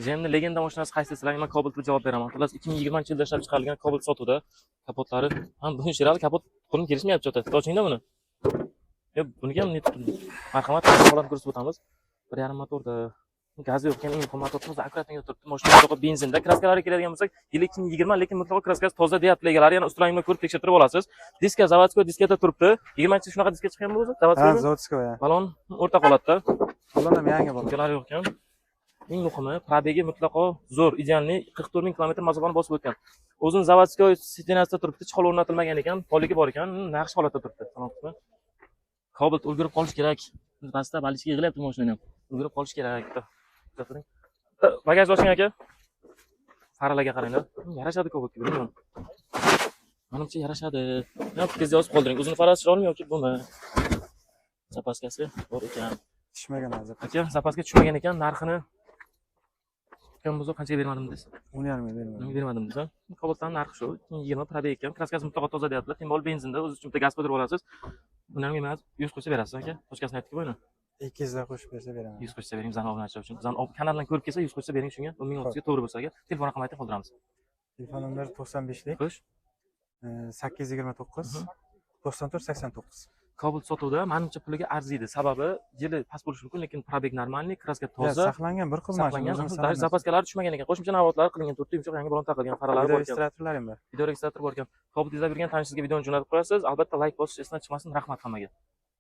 Endi legenda mashinasi qaysi sizlarga men Cobalt deb javob beraman. Xullas 2020-yilda ishlab chiqarilgan Cobalt sotuvda kapotlari ham buni shirali kapot qo'lim kelishmayapti chota. Ochingda buni. Buniga ham net marhamat holatni ko'rsatib o'tamiz. 1.5 motorda gaz yo'q ekan, eng muhim motorimiz akkuratniga turibdi. Mashina mutlaqo benzinda. Kraskalariga keladigan bo'lsak, yil 2020, lekin mutlaqo kraskasi toza deyapti egalari. Yana ustunlarni ko'rib tekshirib olasiz. Diska zavodskoy diskada turibdi. 20-chi shunaqa diska chiqqan bo'lsa, zavodskoy. Ha, zavodskoy. Balon o'rta holatda. Balon ham yangi balon. Diskalar yo'q ekan. Eng muhimi, probegi mutlaqo zo'r, idealniy 44 ming kilometr masofani bosib o'tgan. O'zini zavodskoy stenasida turibdi, chihol o'rnatilmagan ekan, poligi bor ekan, yaxshi holatda turibdi. Tamommi? Cobalt ulgurib qolish kerak. Pastda balichka yig'ilyapti mashinani ham. Ulgurib qolish kerak. Bagaj oching aka. Faralarga qaranglar. Yarashadi Cobaltga, bilmayman. Menimcha yarashadi. Tezda yozib qoldiring. O'zini farasi olmi yoki bumi? Zapaskasi bor ekan. Tushmagan hozir. Aka, zapaska tushmagan ekan, narxini kim bo'lsa qanchaga bermadim desiz? 10.5 ming bermadim. Bermadim desa. Cobaltning narxi shu, 20 probeg ekan. Kraskasi mutlaqo toza deyaptilar. Timbol benzinda, o'z uchun bitta gaz qo'yib olasiz. Buni ham emas, 100 qo'ysa berasiz aka. Toshkasini aytdik buni. 200 da qo'shib bersa beraman. 100 qo'shsa bering, bizani obunachilar uchun. Bizani kanaldan ko'rib kelsa 100 qo'shsa bering shunga. 10.30 ga to'g'ri bo'lsa aka. Telefon raqamini aytib qoldiramiz. Telefon nomeri 95 lik. Xo'sh. 829 94 89. Cobalt sotuvda menimcha puliga arziydi. Sababi yili past bo'lishi mumkin, lekin probeg normalniy, kraska toza. Saqlangan bir xil mashina. Saqlangan. Zapaskalari tushmagan ekan. Qo'shimcha navodlar qilingan, 4 yumshoq yangi balon taqilgan, faralari bor ekan. Registratorlar ham bor. Video registrator bor ekan. Cobalt izlab yurgan tanishingizga videoni jo'natib qo'yasiz. Albatta like bosish esdan chiqmasin. Rahmat hammaga.